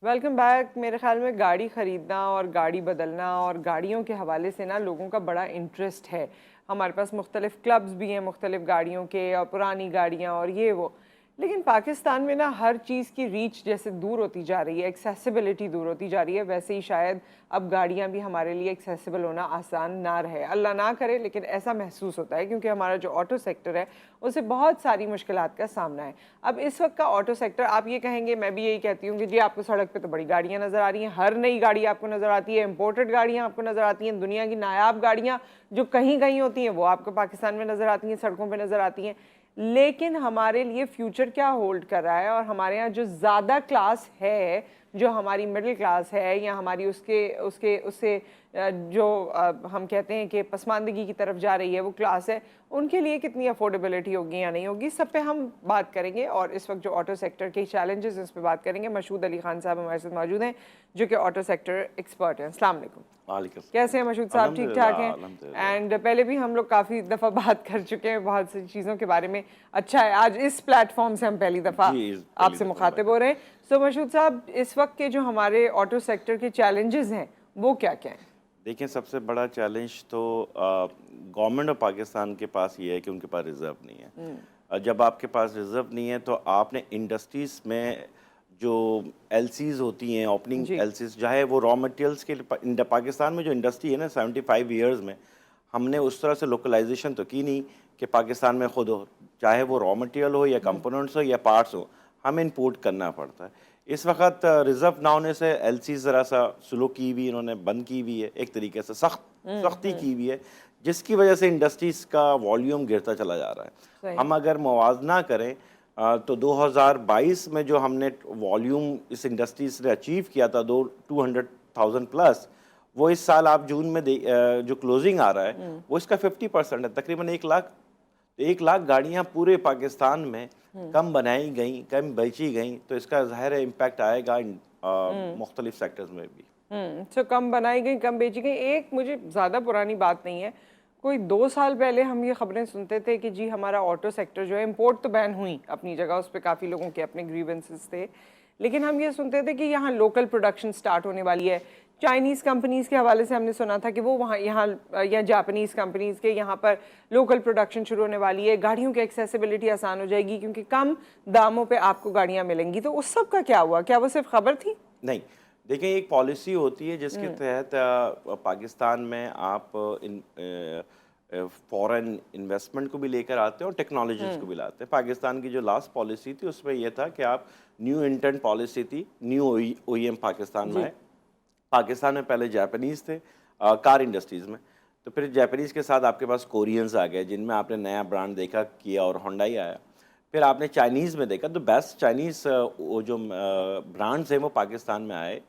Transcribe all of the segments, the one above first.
Welcome back. میرے خیال میں گاڑی خریدنا اور گاڑی بدلنا اور گاڑیوں کے حوالے سے نا لوگوں کا بڑا انٹرسٹ ہے. ہمارے پاس مختلف کلبز بھی ہیں مختلف گاڑیوں کے اور پرانی گاڑیاں اور یہ وہ. لیکن پاکستان میں نا ہر چیز کی ریچ جیسے دور ہوتی جا رہی ہے, ایکسیسیبلٹی دور ہوتی جا رہی ہے, ویسے ہی شاید اب گاڑیاں بھی ہمارے لیے ایکسیسیبل ہونا آسان نہ رہے. اللہ نہ کرے لیکن ایسا محسوس ہوتا ہے کیونکہ ہمارا جو آٹو سیکٹر ہے اسے بہت ساری مشکلات کا سامنا ہے. اب اس وقت کا آٹو سیکٹر, آپ یہ کہیں گے, میں بھی یہی کہتی ہوں کہ جی آپ کو سڑک پہ تو بڑی گاڑیاں نظر آ رہی ہیں, ہر نئی گاڑی آپ کو نظر آتی ہے, امپورٹڈ گاڑیاں آپ کو نظر آتی ہیں, دنیا کی نایاب گاڑیاں جو کہیں کہیں ہوتی ہیں وہ آپ کو پاکستان میں نظر آتی ہیں, سڑکوں پہ نظر آتی ہیں. لیکن ہمارے لیے فیوچر کیا ہولڈ کر رہا ہے, اور ہمارے یہاں جو زیادہ کلاس ہے, جو ہماری مڈل کلاس ہے یا ہماری اس سے جو ہم کہتے ہیں کہ پسماندگی کی طرف جا رہی ہے وہ کلاس ہے, ان کے لیے کتنی افورڈیبلٹی ہوگی یا نہیں ہوگی, سب پہ ہم بات کریں گے. اور اس وقت جو آٹو سیکٹر کے چیلنجز اس پہ بات کریں گے. مشہود علی خان صاحب ہمارے ساتھ موجود ہیں جو کہ آٹو سیکٹر ایکسپرٹ ہیں. السلام علیکم. وعلیکم کیسے ہیں مشہود صاحب؟ ٹھیک ٹھاک ہیں؟ الحمدللہ. اینڈ پہلے بھی ہم لوگ کافی دفعہ بات کر چکے ہیں بہت سی چیزوں کے بارے میں. اچھا ہے آج اس پلیٹ فارم سے ہم پہلی دفعہ جی آپ پہلی سے دفعہ مخاطب ہو رہے ہیں. سو مشہود صاحب, اس وقت کے جو ہمارے آٹو سیکٹر کے چیلنجز ہیں وہ کیا کیا ہیں؟ دیکھیں, سب سے بڑا چیلنج تو گورنمنٹ آف پاکستان کے پاس یہ ہے کہ ان کے پاس ریزرو نہیں ہے. جب آپ کے پاس ریزرو نہیں ہے تو آپ نے انڈسٹریز میں جو ایل سیز ہوتی ہیں, اوپننگ جی ایل سیز, چاہے وہ را مٹیریلس کے پاکستان میں جو انڈسٹری ہے نا 75 ایئرز میں ہم نے اس طرح سے لوکلائزیشن تو کی نہیں کہ پاکستان میں خود ہو, چاہے وہ را مٹیریل ہو یا کمپوننٹس ہو یا پارٹس ہو, ہمیں امپورٹ کرنا پڑتا ہے. اس وقت ریزرو نہ ہونے سے ایل سی ذرا سا سلو کی ہوئی, انہوں نے بند کی ہوئی ہے, ایک طریقے سے سختی کی ہوئی ہے, جس کی وجہ سے انڈسٹریز کا والیوم گرتا چلا جا رہا ہے. صحیح. ہم اگر موازنہ کریں تو 2022 میں جو ہم نے والیوم اس انڈسٹریز نے اچیو کیا تھا 200,000 پلس, وہ اس سال آپ جون میں جو کلوزنگ آ رہا ہے وہ اس کا 50% ہے, تقریباً 1 لاکھ گاڑیاں پورے پاکستان میں کم بنائی گئیں, کم بیچی گئیں, تو اس کا ظاہر امپیکٹ آئے گا مختلف سیکٹرز میں بھی. سو کم بنائی گئی, کم بیچی گئی. ایک مجھے زیادہ پرانی بات نہیں ہے, کوئی 2 سال پہلے ہم یہ خبریں سنتے تھے کہ جی ہمارا آٹو سیکٹر جو ہے, امپورٹ تو بین ہوئی اپنی جگہ, اس پہ کافی لوگوں کے اپنے گریونسز تھے, لیکن ہم یہ سنتے تھے کہ یہاں لوکل پروڈکشن سٹارٹ ہونے والی ہے. چائنیز کمپنیز کے حوالے سے ہم نے سنا تھا کہ وہ وہاں یہاں یا جاپنیز کمپنیز کے یہاں پر لوکل پروڈکشن شروع ہونے والی ہے, گاڑیوں کی ایکسیسیبلٹی آسان ہو جائے گی کیونکہ کم داموں پہ آپ کو گاڑیاں ملیں گی. تو اس سب کا کیا ہوا؟ کیا وہ صرف خبر تھی؟ نہیں, دیکھیں ایک پالیسی ہوتی ہے جس کے تحت پاکستان میں آپ فورن انویسٹمنٹ کو بھی لے کر آتے ہیں اور ٹیکنالوجیز کو بھی لاتے ہیں. پاکستان کی جو لاسٹ پالیسی تھی اس میں یہ تھا کہ آپ نیو انٹرنٹ پالیسی تھی, نیو او ای ایم پاکستان میں جی ہے. پاکستان میں پہلے جاپنیز تھے کار انڈسٹریز میں, تو پھر جاپنیز کے ساتھ آپ کے پاس کورینز آ گئے جن میں آپ نے نیا برانڈ دیکھا, کیا اور ہونڈائی آیا. پھر آپ نے چائنیز میں دیکھا تو بیسٹ چائنیز وہ جو برانڈز ہیں وہ پاکستان میں آئے,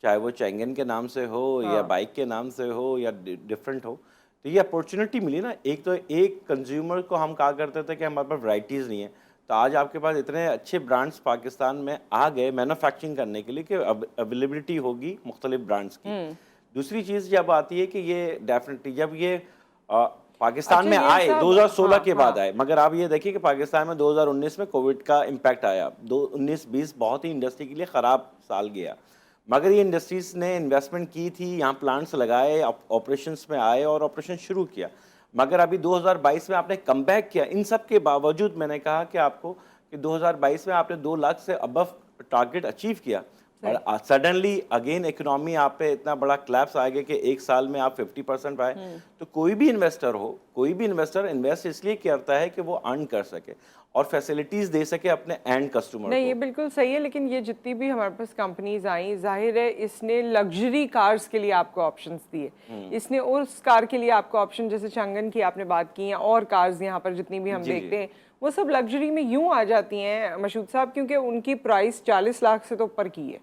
چاہے وہ چینگن کے نام سے ہو یا بائک کے نام سے ہو یا ڈفرینٹ ہو. تو یہ اپورچونٹی ملی نا, ایک تو ایک کنزیومر کو ہم کہا کرتے تھے کہ ہمارے پاس ورائٹیز نہیں ہیں, تو آج آپ کے پاس اتنے اچھے برانڈز پاکستان میں آ گئے مینوفیکچرنگ کرنے کے لیے کہ اویلیبلٹی ہوگی مختلف برانڈز کی. دوسری چیز جب آتی ہے کہ یہ ڈیفینیٹلی جب یہ پاکستان اچھا میں یہ آئے سب 2016 کے بعد آئے, مگر آپ یہ دیکھیے کہ پاکستان میں 2019 میں کووڈ کا امپیکٹ آیا. 19-20 بہت ہی انڈسٹری کے لیے خراب سال گیا, مگر یہ انڈسٹریز نے انویسٹمنٹ کی تھی, یہاں پلانٹس لگائے, آپریشنس میں آئے اور آپریشن شروع کیا. مگر ابھی 2022 میں آپ نے کم بیک کیا. ان سب کے باوجود میں نے کہا کہ آپ کو کہ 2022 میں آپ نے 2 لاکھ سے ابو ٹارگٹ اچیو کیا, اور سڈنلی اگین اکنامی آپ پہ اتنا بڑا کلیپس آئے گا کہ ایک سال میں آپ 50% آئے. تو کوئی بھی انویسٹر انویسٹ اس لیے کرتا ہے کہ وہ ارن کر سکے اور فیسلٹیز دے سکے اپنے اینڈ کسٹمر نہیں, کو. یہ بالکل صحیح ہے, لیکن یہ جتنی بھی ہمارے پاس کمپنیز آئیں, ظاہر ہے اس نے لگژری کارز کے لیے آپ کو آپشنز دیے, اس نے اس کار کے لیے آپ کو آپشن, جیسے چنگن کی آپ نے بات کی ہیں, اور کارز یہاں پر جتنی بھی ہم دیکھتے ہیں وہ سب لگژری میں یوں آ جاتی ہیں مشہود صاحب کیونکہ ان کی پرائس 40 لاکھ سے تو اوپر کی ہے.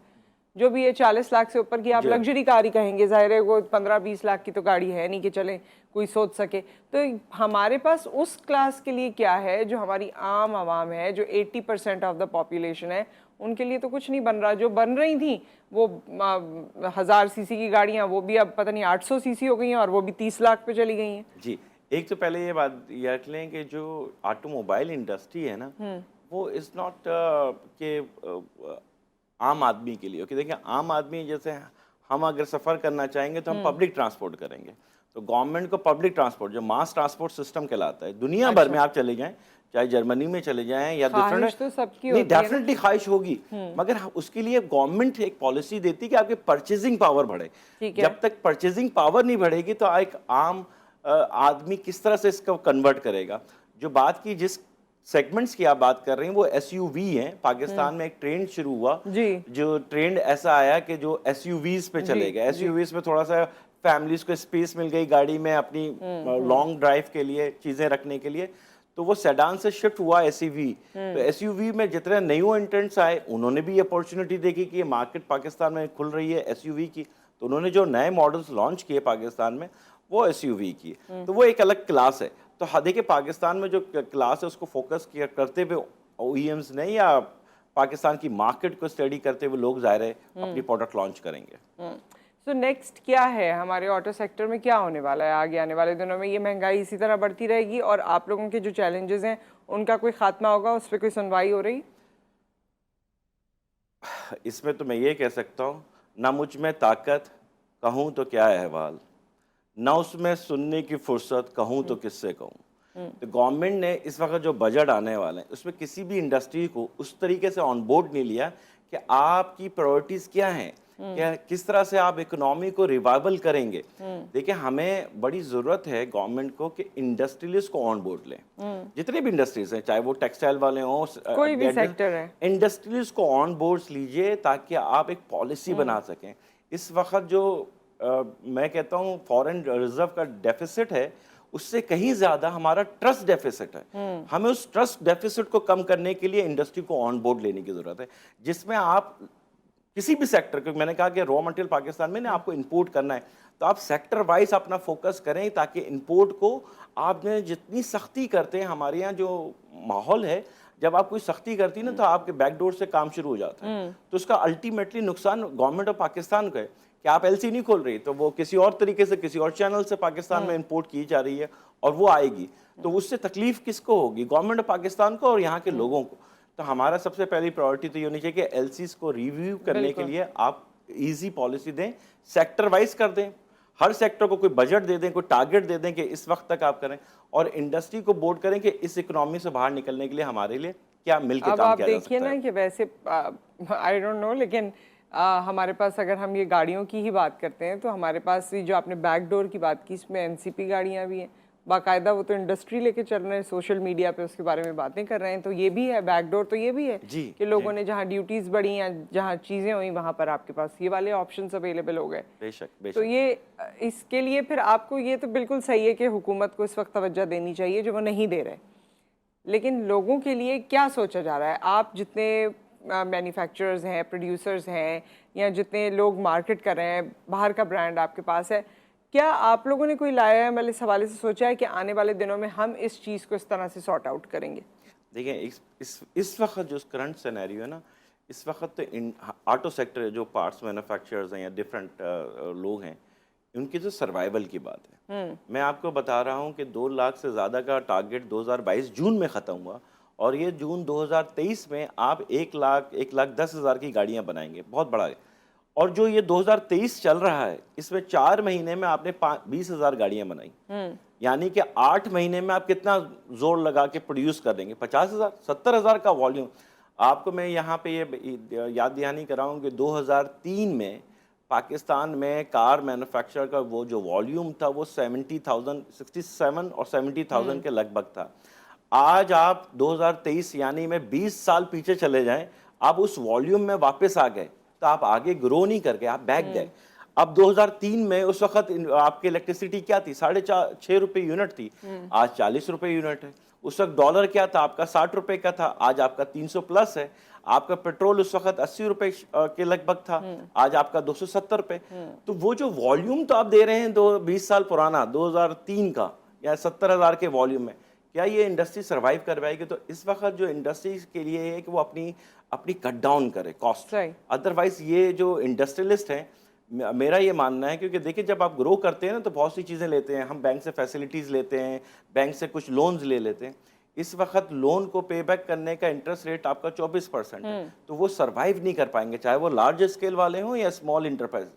جو بھی ہے 40 لاکھ سے اوپر کی آپ لگژری کار ہی کہیں گے, ظاہر ہے وہ 15-20 لاکھ کی تو گاڑی ہے نہیں کہ چلیں کوئی سوچ سکے. تو ہمارے پاس اس کلاس کے لیے کیا ہے جو ہماری عام عوام ہے, جو 80% آف دا پاپولیشن ہے, ان کے لیے تو کچھ نہیں بن رہا. جو بن رہی تھیں وہ 1000 cc کی گاڑیاں, وہ بھی اب پتہ نہیں 800 cc ہو گئی ہیں, اور وہ بھی 30 لاکھ پہ چلی گئی ہیں. جی, ایک تو پہلے یہ بات رکھ لیں کہ جو آٹو موبائل انڈسٹری ہے نا, وہ از ناٹ کہ عام آدمی کے لیے کہ دیکھیں عام آدمی جیسے ہم اگر سفر کرنا چاہیں گے تو ہم پبلک ٹرانسپورٹ کریں گے. تو گورنمنٹ کو پبلک ٹرانسپورٹ جو ماس ٹرانسپورٹ سسٹم کہلاتا ہے, دنیا بھر میں آپ چلے جائیں, چاہے جرمنی میں چلے جائیں یا خواہش تو سب کی نہیں ہوتی ہے نا. ڈیفینیٹلی خواہش ہوگی, مگر اس کے لیے گورنمنٹ ایک پالیسی دیتی کہ آپ کی پرچیزنگ پاور بڑھے. جب تک پرچیزنگ پاور نہیں بڑھے گی تو ایک عام آدمی کس طرح سے اس کو کنورٹ کرے گا. جو بات کی جس سیگمنٹس کی آپ بات کر رہے ہیں وہ ایس یو وی ہیں. پاکستان میں ایک ٹرینڈ شروع ہوا, جو ٹرینڈ ایسا آیا کہ جو ایس یو ویز پہ چلے گئے. ایس یو ویز پہ تھوڑا سا فیملیز کو اسپیس مل گئی گاڑی میں اپنی لانگ ڈرائیو کے لیے چیزیں رکھنے کے لیے, تو وہ سیڈان سے شفٹ ہوا ایس یو وی. تو ایس یو وی میں جتنے نیو انٹرنٹس آئے انہوں نے بھی اپورچونٹی دیکھی کہ یہ مارکیٹ پاکستان میں کھل رہی ہے ایس یو وی کی, تو انہوں نے جو نئے ماڈلز لانچ کیے پاکستان میں وہ ایس یو وی کی. تو وہ ایک الگ کلاس ہے. تو دیکھیں پاکستان میں جو کلاس ہے اس کو فوکس کیا کرتے ہوئے او ای ایمز نے یا پاکستان کی مارکیٹ کو اسٹڈی کرتے ہوئے لوگ ظاہر ہے اپنی پروڈکٹ لانچ کریں گے. سو نیکسٹ کیا ہے ہمارے آٹو سیکٹر میں, کیا ہونے والا ہے آگے آنے والے دنوں میں؟ یہ مہنگائی اسی طرح بڑھتی رہے گی اور آپ لوگوں کے جو چیلنجز ہیں ان کا کوئی خاتمہ ہوگا, اس پہ کوئی سنوائی ہو رہی؟ اس میں تو میں یہ کہہ سکتا ہوں, نہ مجھ میں طاقت کہوں تو کیا احوال, نہ اس میں سننے کی فرصت کہوں تو کس سے کہوں. تو گورنمنٹ نے اس وقت جو بجٹ آنے والے ہیں اس میں کسی بھی انڈسٹری کو اس طریقے سے آن بورڈ نہیں لیا کہ آپ کی پرائورٹیز کیا ہیں, کہ کس طرح سے آپ اکنامی کو ریوائول کریں گے. دیکھیں ہمیں بڑی ضرورت ہے گورنمنٹ کو کہ انڈسٹریلسٹ کو آن بورڈ لیں. جتنے بھی انڈسٹریز ہیں, چاہے وہ ٹیکسٹائل والے ہوں, کوئی بھی سیکٹر ہے, انڈسٹریلسٹ کو آن بورڈ لیجئے تاکہ آپ ایک پالیسی بنا سکیں. اس وقت جو میں کہتا ہوں فارن ریزرو کا ڈیفیسٹ ہے اس سے کہیں زیادہ ہمارا ٹرسٹ ڈیفیسٹ ہے. ہمیں اس ٹرسٹ ڈیفیسٹ کو کم کرنے کے لیے انڈسٹری کو آن بورڈ لینے کی ضرورت ہے, جس میں آپ کسی بھی سیکٹر کو, میں نے کہا کہ را مٹیریل پاکستان میں آپ کو امپورٹ کرنا ہے تو آپ سیکٹر وائز اپنا فوکس کریں تاکہ امپورٹ کو آپ نے جتنی سختی کرتے ہیں, ہمارے یہاں جو ماحول ہے جب آپ کوئی سختی کرتی ہیں نا تو آپ کے بیک ڈور سے کام شروع ہو جاتا ہے. تو اس کا الٹیمیٹلی نقصان گورنمنٹ آف پاکستان کا ہے کہ آپ ایل سی نہیں کھول رہی تو وہ کسی اور طریقے سے کسی اور چینل سے پاکستان میں امپورٹ کی جا رہی ہے اور وہ آئے گی, تو اس سے تکلیف کس کو ہوگی؟ گورنمنٹ آف پاکستان کو اور یہاں کے لوگوں کو. تو ہمارا سب سے پہلی پرائورٹی تو یہ ہونی چاہیے کہ ایل سیز کو ریویو کرنے کے لیے آپ ایزی پالیسی دیں, سیکٹر وائز کر دیں, ہر سیکٹر کو کوئی بجٹ دے دیں, کوئی ٹارگٹ دے دیں کہ اس وقت تک آپ کریں, اور انڈسٹری کو بورڈ کریں کہ اس اکنامی سے باہر نکلنے کے لیے ہمارے لیے کیا مل کے کام کیا جا سکتا ہے. اب آپ دیکھیے نا کہ ویسے آئی ڈونٹ نو, لیکن ہمارے پاس اگر ہم یہ گاڑیوں کی ہی بات کرتے ہیں تو ہمارے پاس جو آپ نے بیک ڈور کی بات کی اس میں این سی پی گاڑیاں بھی ہیں باقاعدہ, وہ تو انڈسٹری لے کے چل رہے ہیں, سوشل میڈیا پہ اس کے بارے میں باتیں کر رہے ہیں. تو یہ بھی ہے بیک ڈور, تو یہ بھی ہے کہ لوگوں نے جہاں ڈیوٹیز بڑھی ہیں, جہاں چیزیں ہوئیں, وہاں پر آپ کے پاس یہ والے آپشنز اویلیبل ہو گئے. بے شک تو یہ اس کے لیے پھر آپ کو یہ تو بالکل صحیح ہے کہ حکومت کو اس وقت توجہ دینی چاہیے جو وہ نہیں دے رہے, لیکن لوگوں کے لیے کیا سوچا جا رہا ہے؟ آپ جتنے مینوفیکچررز ہیں, پروڈیوسرز ہیں, یا جتنے لوگ مارکیٹ کر رہے ہیں, باہر کا برانڈ آپ کے پاس ہے, کیا آپ لوگوں نے کوئی لایا ہے اس حوالے سے سوچا ہے کہ آنے والے دنوں میں ہم اس چیز کو اس طرح سے سارٹ آؤٹ کریں گے؟ دیکھیں اس وقت جو کرنٹ سینیریو ہے نا, اس وقت تو آٹو سیکٹر جو پارٹس مینوفیکچررز ہیں یا ڈفرینٹ لوگ ہیں ان کی جو سروائیول کی بات ہے. میں آپ کو بتا رہا ہوں کہ 2 لاکھ سے زیادہ کا ٹارگٹ 2022 جون میں ختم ہوا, اور یہ جون 2023 میں آپ 1,10,000 کی گاڑیاں بنائیں گے, بہت بڑا ہے. اور جو یہ 2023 چل رہا ہے اس میں 4 مہینے میں آپ نے 20,000 گاڑیاں بنائی, یعنی کہ 8 مہینے میں آپ کتنا زور لگا کے پروڈیوس کر دیں گے؟ 50,000 70,000 کا والیوم. آپ کو میں یہاں پہ یہ یاد دہانی کراؤں کہ 2003 میں پاکستان میں کار مینوفیکچر کا وہ جو والیوم تھا وہ 67 اور 70,000 کے لگ بھگ تھا. آج آپ 2023 یعنی میں 20 سال پیچھے چلے جائیں, آپ اس والیوم میں واپس آ گئے, تو آپ آگے گرو نہیں کر گئے, آپ بیک گئے. اب 2003 میں اس وقت آپ کی الیکٹریسٹی کیا تھی؟ 6.5 روپے یونٹ تھی, آج 40 روپے یونٹ ہے. اس وقت ڈالر کیا تھا آپ کا؟ 60 روپے کا تھا, آج آپ کا 300 پلس ہے. آپ کا پیٹرول اس وقت 80 روپے کے لگ بھگ تھا, آج آپ کا 270 روپے. تو وہ جو والیوم تو آپ دے رہے ہیں 20 سال پرانا 2003 کا یا 70,000 کے والیوم میں, کیا یہ انڈسٹری سروائیو کر پائے گی؟ تو اس وقت جو انڈسٹری کے لیے ہے کہ وہ اپنی کٹ ڈاؤن کرے کاسٹ. ادروائز یہ جو انڈسٹریلسٹ ہیں, میرا یہ ماننا ہے, کیونکہ دیکھیں جب آپ گرو کرتے ہیں نا تو بہت سی چیزیں لیتے ہیں ہم, بینک سے فیسلٹیز لیتے ہیں, بینک سے کچھ لونز لے لیتے ہیں. اس وقت لون کو پے بیک کرنے کا انٹرسٹ ریٹ آپ کا 24% ہے، تو وہ سروائیو نہیں کر پائیں گے، چاہے وہ لارج اسکیل والے ہوں یا اسمال انٹرپرائز۔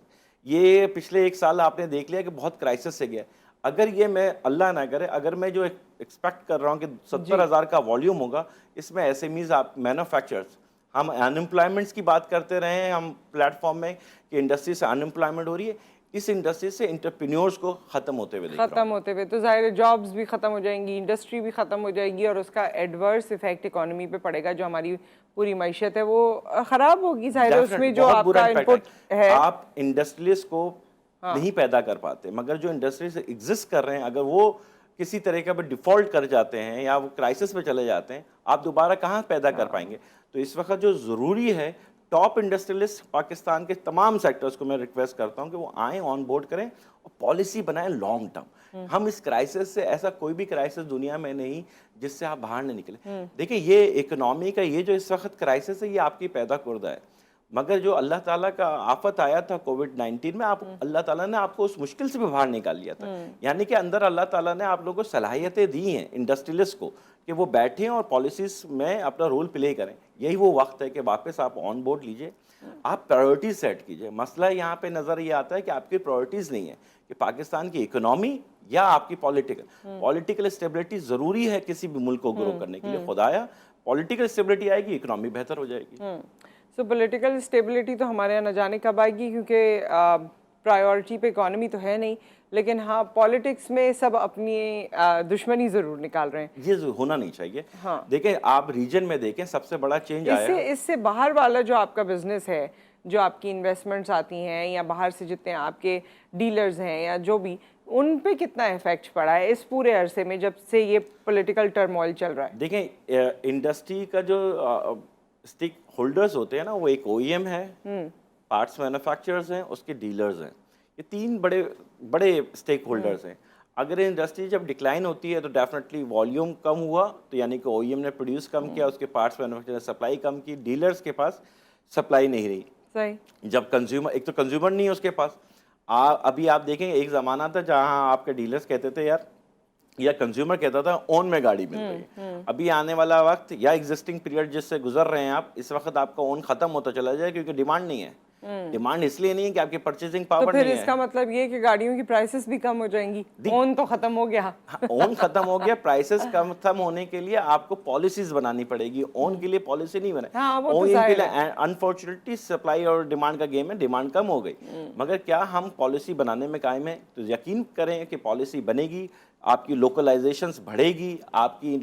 یہ پچھلے ایک سال آپ نے دیکھ لیا کہ بہت کرائسس سے گیا۔ اگر یہ میں اللہ نہ کرے، اگر میں جو ایکسپیکٹ کر رہا ہوں کہ 70,000 کا والیوم ہوگا، اس میں ایس ایم ایز، آپ مینوفیکچررز، ہم انمپلائمنٹس کی بات کرتے رہے ہیں ہم پلیٹ فارم میں کہ انڈسٹری سے انمپلائمنٹ ہو رہی ہے، اس انڈسٹری سے انٹرپرینیورز کو ختم ہوتے ہوئے دیکھ رہا ہوں۔ ختم ہوتے ہوئے تو ظاہر ہے جابز بھی ختم ہو جائیں گی، انڈسٹری بھی ختم ہو جائے گی، اور اس کا ایڈورس ایفیکٹ اکانومی پہ پڑے گا، جو ہماری پوری معیشت ہے وہ خراب ہوگی۔ ظاہر ہے اس میں جو آپ کا انپٹ ہے، آپ انڈسٹریلسٹ کو نہیں پیدا کر پاتے، مگر جو انڈسٹریز ایگزسٹ کر رہے ہیں اگر وہ کسی طریقے پر ڈیفالٹ کر جاتے ہیں یا وہ کرائسس پہ چلے جاتے ہیں، آپ دوبارہ کہاں پیدا کر پائیں گے؟ تو اس وقت جو ضروری ہے، ٹاپ انڈسٹریلسٹ پاکستان کے تمام سیکٹرز کو میں ریکویسٹ کرتا ہوں کہ وہ آئیں، آن بورڈ کریں اور پالیسی بنائیں لانگ ٹرم۔ ہم اس کرائسس سے، ایسا کوئی بھی کرائسس دنیا میں نہیں جس سے آپ باہر نہ نکلیں۔ دیکھیں یہ اکنامی کا یہ جو اس وقت کرائسس ہے، یہ آپ کی پیدا کردہ ہے، مگر جو اللہ تعالیٰ کا آفت آیا تھا کووڈ-19 میں، اللہ تعالیٰ نے آپ کو اس مشکل سے بھی باہر نکال لیا تھا۔ یعنی کہ اندر اللہ تعالیٰ نے آپ لوگوں کو صلاحیتیں دی ہیں انڈسٹریلسٹ کو کہ وہ بیٹھیں اور پالیسیز میں اپنا رول پلے کریں۔ یہی وہ وقت ہے کہ واپس آپ آن بورڈ لیجئے، آپ پرائیورٹیز سیٹ کیجئے۔ مسئلہ یہاں پہ نظر یہ آتا ہے کہ آپ کی پرائیورٹیز نہیں ہے کہ پاکستان کی اکنامی یا آپ کی پولیٹیکل اسٹیبلٹی ضروری ہے کسی بھی ملک کو گرو کرنے کے لیے۔ خدایا پولیٹیکل اسٹیبلٹی آئے گی، اکنامی بہتر ہو جائے گی۔ سو پولیٹیکل اسٹیبلٹی تو ہمارے یہاں نہ جانے کب آئے گی، کیونکہ پرائیورٹی پہ اکانومی تو ہے نہیں، لیکن ہاں پالیٹکس میں سب اپنی دشمنی ضرور نکال رہے ہیں۔ یہ ہونا نہیں چاہیے۔ دیکھیں آپ ریجن میں دیکھیں سب سے بڑا چینج آیا اس سے باہر والا جو آپ کا بزنس ہے، جو آپ کی انویسٹمنٹس آتی ہیں یا باہر سے جتنے آپ کے ڈیلرز ہیں یا جو بھی، ان پہ کتنا ایفیکٹ پڑا ہے اس پورے عرصے میں جب سے یہ پولیٹیکل ٹرموائل چل رہا ہے؟ دیکھیں انڈسٹری کا جو اسٹیک ہولڈرز ہوتے ہیں نا، وہ ایک او ای ایم ہے، پارٹس مینوفیکچررز ہیں، اس کے ڈیلرز ہیں، یہ تین بڑے اسٹیک ہولڈرز ہیں۔ اگر انڈسٹری جب ڈکلائن ہوتی ہے تو ڈیفینیٹلی والیوم کم ہوا، تو یعنی کہ او ای ایم نے پروڈیوس کم کیا، اس کے پارٹس مینوفیکچرر نے سپلائی کم کی، ڈیلرز کے پاس سپلائی نہیں رہی۔ صحیح۔ جب کنزیومر، ایک تو کنزیومر نہیں ہے اس کے پاس، ابھی آپ دیکھیں ایک زمانہ تھا جہاں آپ کے ڈیلرز کہتے تھے یار، یا کنزیومر کہتا تھا اون میں گاڑی مل رہی ہے۔ ابھی آنے والا وقت یا ایگزسٹنگ پیریڈ جس سے گزر رہے ہیں آپ، اس وقت آپ کا اون ختم ہوتا چلا جائے، کیونکہ ڈیمانڈ نہیں ہے۔ ڈیمانڈ اس لیے نہیں ہے کہ آپ کی پرچیزنگ پاور نہیں ہے۔ تو پھر اس کا مطلب یہ کہ گاڑیوں کی پرائسز بھی کم ہو جائیں گی، اون تو ختم ہو گیا۔ اون ختم ہو گیا، پرائسز ختم ہونے کے لیے آپ کو پالیسیز بنانی پڑے گی۔ اون کے لیے پالیسی نہیں بنے، اون کے لیے انفارچونیٹلی سپلائی اور ڈیمانڈ کا گیم ہے، ڈیمانڈ کم ہو گئی۔ مگر کیا ہم پالیسی بنانے میں قائم ہیں؟ تو یقین کریں کہ پالیسی بنے گی، آپ کی لوکلائزیشنز بڑھے گی، آپ کی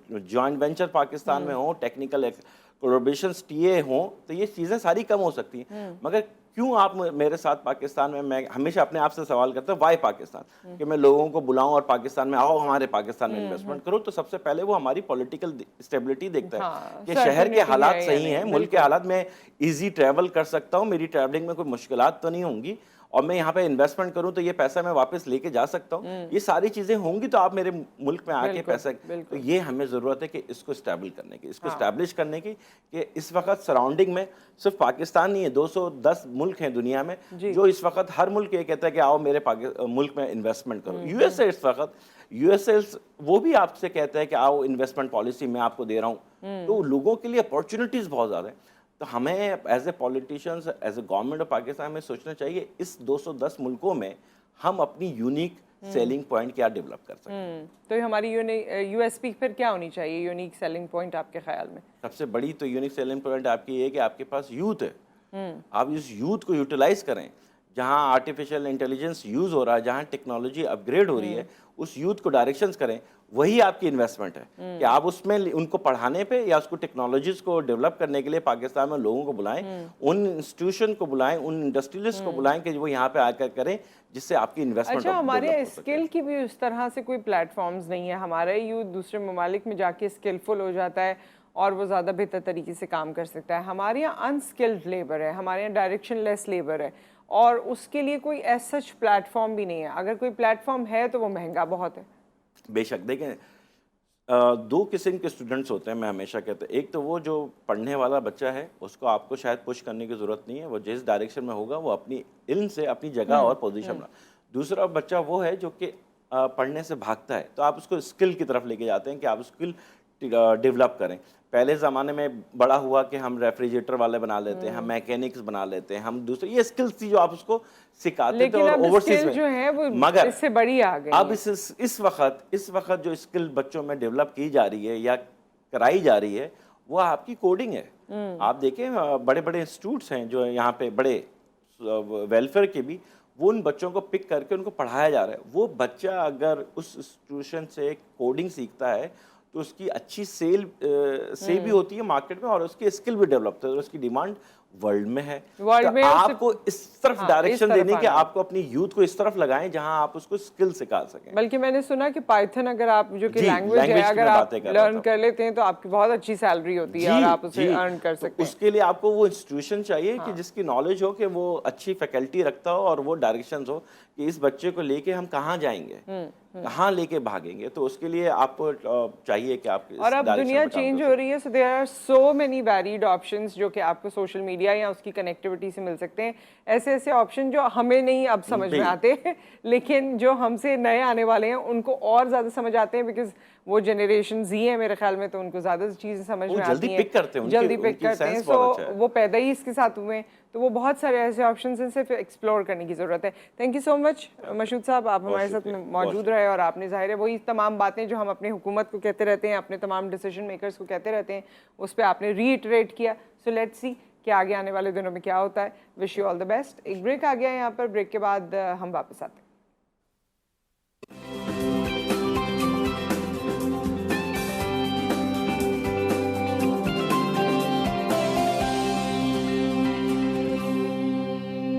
جوائنٹ وینچر پاکستان میں ہوں، ٹیکنیکل کولیبریشنز ٹی اے ہوں، تو یہ چیزیں ساری کم ہو سکتی ہیں۔ مگر کیوں آپ میرے ساتھ پاکستان میں ہمیشہ اپنے آپ سے سوال کرتا ہوں، وائی پاکستان؟ کہ میں لوگوں کو بلاؤں اور پاکستان میں آؤ، ہمارے پاکستان میں انویسٹمنٹ کرو، تو سب سے پہلے وہ ہماری پولیٹیکل اسٹیبلٹی دیکھتا ہے کہ شہر کے حالات صحیح ہیں، ملک کے حالات میں ایزی ٹریول کر سکتا ہوں، میری ٹریولنگ میں کوئی مشکلات تو نہیں ہوں گی، اور میں یہاں پہ انویسٹمنٹ کروں تو یہ پیسہ میں واپس لے کے جا سکتا ہوں۔ یہ ساری چیزیں ہوں گی تو آپ میرے ملک میں آ کے پیسہ، تو یہ ہمیں ضرورت ہے کہ اس کو اسٹیبل کرنے کی، اس کو اسٹیبلش کرنے کی، کہ اس وقت سراؤنڈنگ میں صرف پاکستان نہیں ہے، 210 ملک ہیں دنیا میں، جو اس وقت ہر ملک یہ کہتا ہے کہ آؤ میرے ملک میں انویسٹمنٹ کرو۔ یو ایس اے اس وقت، یو ایس اے وہ بھی آپ سے کہتا ہے کہ آؤ انویسٹمنٹ پالیسی میں آپ کو دے رہا ہوں۔ تو لوگوں کے لیے اپارچونیٹیز بہت زیادہ ہیں۔ تو ہمیں as a politicians, as a government of Pakistan میں سوچنا چاہیے اس 210 ملکوں میں ہم اپنی یونیک سیلنگ پوائنٹ کیا ڈیولپ کر سکتے ہیں۔ تو ہماری یو ایس پی پھر کیا ہونی چاہیے، یونیک سیلنگ پوائنٹ آپ کے خیال میں؟ سب سے بڑی تو یونیک سیلنگ پوائنٹ آپ کی یہ ہے کہ آپ کے پاس یوتھ ہے، آپ اس یوتھ کو یوٹیلائز کریں۔ جہاں آرٹیفیشل انٹیلیجنس یوز ہو رہا ہے، جہاں ٹیکنالوجی اپ گریڈ ہو رہی ہے، اس یوتھ کو ڈائریکشنز کریں، وہی آپ کی انویسٹمنٹ ہے کہ آپ اس میں ان کو پڑھانے پہ یا اس کو ٹیکنالوجیز کو ڈیولپ کرنے کے لیے پاکستان میں لوگوں کو بلائیں، ان انسٹیٹیوشن کو بلائیں، ان انڈسٹریلسٹ کو بلائیں کہ وہ یہاں پہ آ کر کریں، جس سے آپ کی انویسٹمنٹ۔ اچھا، ہمارے اسکل کی بھی اس طرح سے کوئی پلیٹ فارمز نہیں ہے؟ ہمارا یوتھ دوسرے ممالک میں جا کے اسکلفل ہو جاتا ہے اور وہ زیادہ بہتر طریقے سے کام کر سکتا ہے۔ ہمارے یہاں انسکلڈ لیبر ہے، ہمارے یہاں ڈائریکشن لیس لیبر ہے، اور اس کے لیے کوئی ایز سچ پلیٹ فارم بھی نہیں ہے۔ اگر کوئی پلیٹ فارم ہے تو وہ مہنگا بہت ہے۔ بے شک، دیکھیں دو قسم کے اسٹوڈنٹس ہوتے ہیں، میں ہمیشہ کہتا ہوں۔ ایک تو وہ جو پڑھنے والا بچہ ہے، اس کو آپ کو شاید پش کرنے کی ضرورت نہیں ہے، وہ جس ڈائریکشن میں ہوگا وہ اپنی علم سے اپنی جگہ اور پوزیشن میں۔ دوسرا بچہ وہ ہے جو کہ پڑھنے سے بھاگتا ہے، تو آپ اس کو اسکل کی طرف لے کے جاتے ہیں کہ آپ اسکل ڈیولپ کریں. پہلے زمانے میں بڑا ہوا کہ ہم ریفریجریٹر والے بنا لیتے ہیں, ہم میکینکس بنا لیتے ہیں, ہم دوسرے یہ اسکلس تھی جو آپ اس کو سکھاتے تھے. اور اوورسیز میں جو ہے وہ مگر اس سے بڑی آ گئی. اب اس وقت جو اسکل بچوں میں ڈیولپ کی جا رہی ہے یا کرائی جا رہی ہے وہ آپ کی کوڈنگ ہے. آپ دیکھیں بڑے بڑے انسٹیٹیوٹس ہیں جو یہاں پہ بڑے ویلفیئر کے بھی, وہ ان بچوں کو پک کر کے ان کو پڑھایا جا رہا ہے. وہ بچہ اگر اس انسٹیٹیوشن سے کوڈنگ سیکھتا ہے تو اس کی اچھی سیل بھی ہوتی ہے مارکیٹ میں, اور اس کی اسکل بھی ڈیولپ ہوتی ہے, اور اس کی ڈیمانڈ ورلڈ میں ہے. تو آپ کو اس طرف ڈائریکشن دینی کہ آپ کو اپنی یوتھ کو اس طرف لگائیں جہاں آپ اس کو اسکل سکھا سکیں. بلکہ میں نے سنا کہ پائتھن اگر آپ جو کہ لینگویج ہے اگر آپ لرن کر لیتے ہیں تو آپ کی بہت اچھی سیلری ہوتی ہے اور آپ اسے ارن کر سکتے ہیں. اس کے لیے آپ کو وہ انسٹیٹیوشن چاہیے کہ جس کی نالج ہو, کہ وہ اچھی فیکلٹی رکھتا ہو اور وہ ڈائریکشنز ہو کہ اس بچے کو لے کے ہم کہاں جائیں گے, کہاں لے کے بھاگیں گے. تو اس کے لیے آپ کو چاہیے کہ آپ اور اب دنیا چینج ہو رہی ہے, so there are so many varied options جو کہ آپ کو سوشل میڈیا یا اس کی کنیکٹیوٹی سے مل سکتے ہیں. ایسے آپشن جو ہمیں نہیں اب سمجھ میں آتے لیکن جو ہم سے نئے آنے والے ہیں ان کو اور زیادہ سمجھ آتے ہیں, بیکاز وہ جنریشن زی ہے میرے خیال میں, تو ان کو زیادہ چیزیں سمجھ میں آتی ہیں, جلدی پک کرتے ہیں. سو وہ پیدا ہی اس کے ساتھ ہوئے ہیں, تو وہ بہت سارے ایسے آپشنز ہیں, صرف ایکسپلور کرنے کی ضرورت ہے. تھینک یو سو مچ مشہود صاحب, آپ ہمارے ساتھ موجود رہے, اور آپ نے ظاہر ہے وہی تمام باتیں جو ہم اپنے حکومت کو کہتے رہتے ہیں, اپنے تمام ڈیسیژن میکرز کو کہتے رہتے ہیں, اس پہ آپ نے ری ایٹریٹ کیا. سو لیٹس سی کہ آگے آنے والے دنوں میں کیا ہوتا ہے. Wish you all the best. ایک بریک آ گیا ہے یہاں پر, بریک کے بعد ہم واپس آتے ہیں.